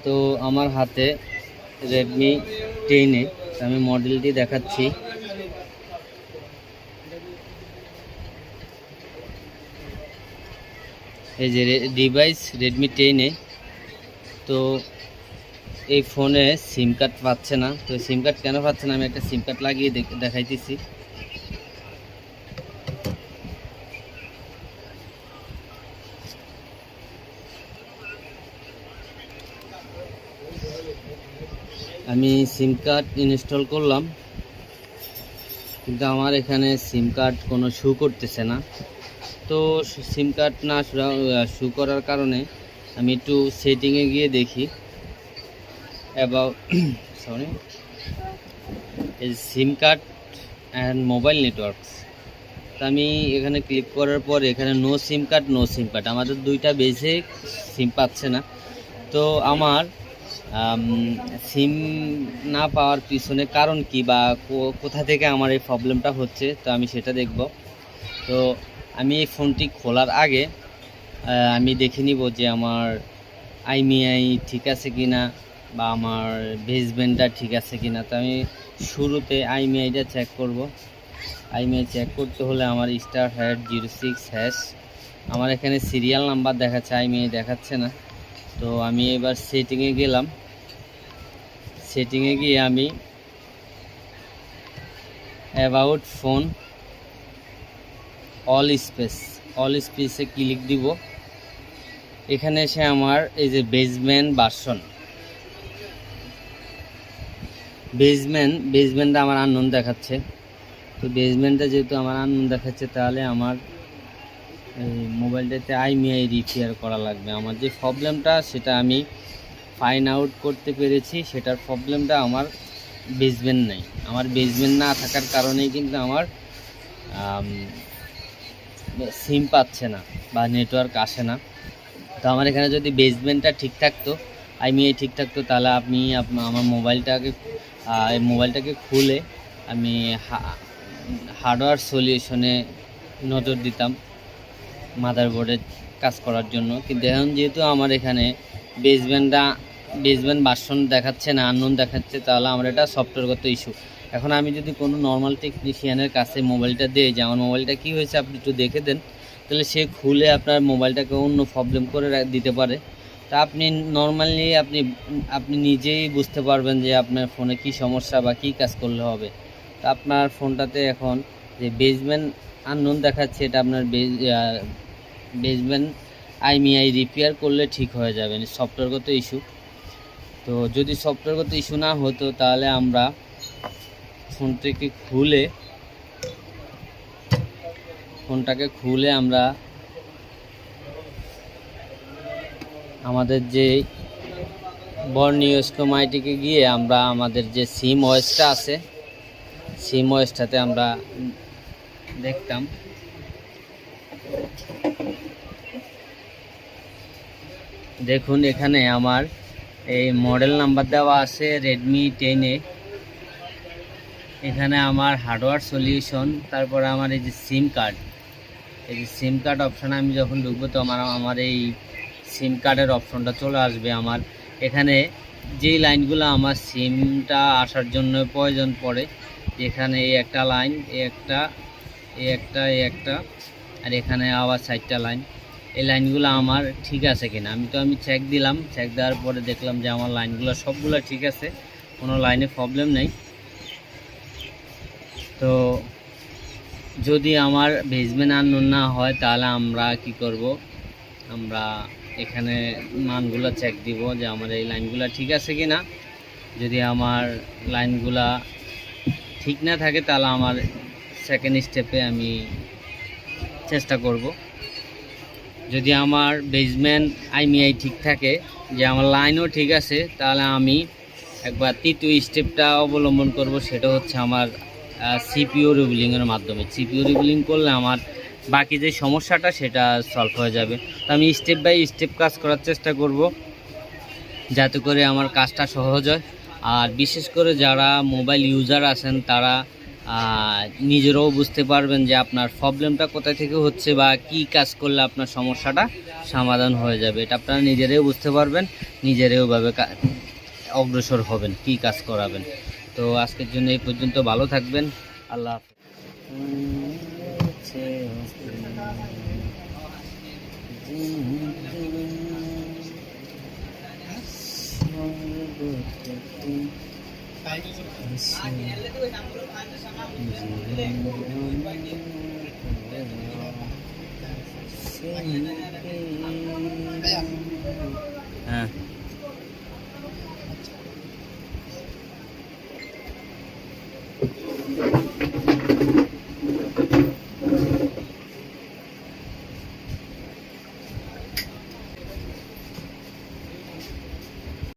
তো আমার হাতে রেডমি 10 আমি মডেলটি দেখাচ্ছি। এই যে ডিভাইস রেডমি 10 তো এই ফোনে সিম কার্ড পাচ্ছে না। তো সিম কার্ড কেন পাচ্ছে না, আমি একটা সিম কার্ড লাগিয়ে দেখাইতেছি। আমি সিম কার্ড ইনস্টল করলাম, কিন্তু আমার এখানে সিম কার্ড কোনো শো করতেছে না। তো সিম কার্ড না শো করার কারণে আমি একটু সেটিংয়ে গিয়ে দেখি অ্যাবাউট সরি এই সিম কার্ড অ্যান্ড মোবাইল নেটওয়ার্কস। তো আমি এখানে ক্লিক করার পর এখানে নো সিম কার্ড আমাদের দুইটা বেসিক সিম পাচ্ছে না। তো আমার সিম না পাওয়ার পিছনে কারণ কি বা কোথা থেকে আমার এই প্রবলেমটা হচ্ছে, তো আমি সেটা দেখব। তো আমি এই ফোনটি খোলার আগে আমি দেখে নিব যে আমার আইএমইআই ঠিক আছে কিনা বা আমার বেসব্যান্ডটা ঠিক আছে কিনা। তো আমি শুরুতে আইএমইআইটা চেক করব। আইএমইআই চেক করতে হলে আমার *#06# আমার এখানে সিরিয়াল নাম্বার দেখাচ্ছে, আইএমইআই দেখাচ্ছে না। তো আমি এবার সেটিংয়ে গেলাম। সেটিংয়ে গিয়ে আমি অ্যাবাউট ফোন অল স্পেসে ক্লিক দিব। এখানে এসে আমার এই যে বেসব্যান্ডটা আমার আননোন দেখাচ্ছে। তো বেসব্যান্ডটা যেহেতু আমার আননোন দেখাচ্ছে, তাহলে আমার এই মোবাইলটাতে আইএমইআই রিপেয়ার করা লাগবে। আমার যে প্রবলেমটা সেটা আমি ফাইন্ড আউট করতে পেরেছি, সেটার প্রবলেমটা আমার বেসব্যান্ড নেই। আমার বেসব্যান্ড না থাকার কারণেই কিন্তু আমার সিম পাচ্ছে না বা নেটওয়ার্ক আসে না। তো আমার এখানে যদি বেসব্যান্ডটা ঠিক থাকতো, আইএমইআই ঠিক থাকতো, তাহলে আমি আমার মোবাইলটাকে খুলে আমি হার্ডওয়্যার সলিউশনে নজর দিতাম মাদারবোর্ডে কাজ করার জন্য। কিন্তু এখন যেহেতু আমার এখানে বেসব্যান্ড ভার্সন দেখাচ্ছে না, আননোন দেখাচ্ছে, তাহলে আমার এটা সফটওয়্যারগত ইস্যু। এখন আমি যদি কোনো নর্মাল টেকনিশিয়ানের কাছে মোবাইলটা দিই যে আমার মোবাইলটা কী হয়েছে আপনি একটু দেখে দেন, তাহলে সে খুলে আপনার মোবাইলটাকে অন্য প্রবলেম করে দিতে পারে। তা আপনি নর্মালি আপনি নিজেই বুঝতে পারবেন যে আপনার ফোনে কী সমস্যা বা কী কাজ করলে হবে। তা আপনার ফোনটাতে এখন যে বেসব্যান্ড আননোন দেখাচ্ছে, এটা আপনার বেসব্যান্ড আইএমইআই রিপেয়ার করলে ঠিক হয়ে যাবে, সফটওয়্যারগত ইস্যু। তো যদি সফটওয়্যারগত ইস্যু না হতো, তাহলে আমরা ফোনটাকে খুলে আমরা আমাদের যে বর্নিওস্কোমাইটিকে গিয়ে আমরা আমাদের যে সিম ওএসটা আছে, সিম ওএসটাতে আমরা দেখতাম। দেখুন এখানে আমার এই মডেল নাম্বার দেওয়া আছে রেডমি 10। এখানে আমার হার্ডওয়্যার সলিউশন, তারপর আমার এই যে সিম কার্ড অপশানে আমি যখন ঢুকবো, তো আমার এই সিম কার্ডের অপশনটা চলে আসবে। আমার এখানে যেই লাইনগুলো আমার সিমটা আসার জন্য প্রয়োজন পড়ে, এখানে এই একটা লাইন, এই একটা আর এখানে আবার 4টা লাইন, এই লাইনগুলো আমার ঠিক আছে কিনা। আমি চেক দিলাম, চেক দেওয়ার পরে দেখলাম যে আমার লাইনগুলো সবগুলো ঠিক আছে, কোনো লাইনে প্রবলেম নেই। তো যদি আমার বেসব্যান্ড আননোন না হয়, তাহলে আমরা কি করব, আমরা এখানে মানগুলো চেক দিব যে আমার এই লাইনগুলো ঠিক আছে কিনা। যদি আমার লাইনগুলা ঠিক না থাকে, তাহলে আমার সেকেন্ড স্টেপে আমি চেষ্টা করব। যদি আমার বেসব্যান্ড আইএমইআই ঠিক থাকে, যে আমার লাইনও ঠিক আছে, তাহলে আমি একবার তৃতীয় স্টেপটা অবলম্বন করব। সেটা হচ্ছে আমার সিপিইউ রিবুলিংয়ের মাধ্যমে। সিপিইউ রিবুলিং করলে আমার বাকি যে সমস্যাটা সেটা সলভ হয়ে যাবে। তো আমি স্টেপ বাই স্টেপ কাজ করার চেষ্টা করব, যাতে করে আমার কাজটা সহজ হয়। আর বিশেষ করে যারা মোবাইল ইউজার আছেন, তারা নিজেরাও বুঝতে পারবেন যে আপনার প্রবলেমটা কোথায় থেকে হচ্ছে বা কি কাজ করলে আপনার সমস্যাটা সমাধান হয়ে যাবে। এটা আপনারা নিজেরাই বুঝতে পারবেন, নিজেরাই ওভাবে অগ্রসর হবেন কি কাজ করাবেন। তো আজকের জন্য এই পর্যন্ত, ভালো থাকবেন, আল্লাহ হাফেজ। হ্যাঁ।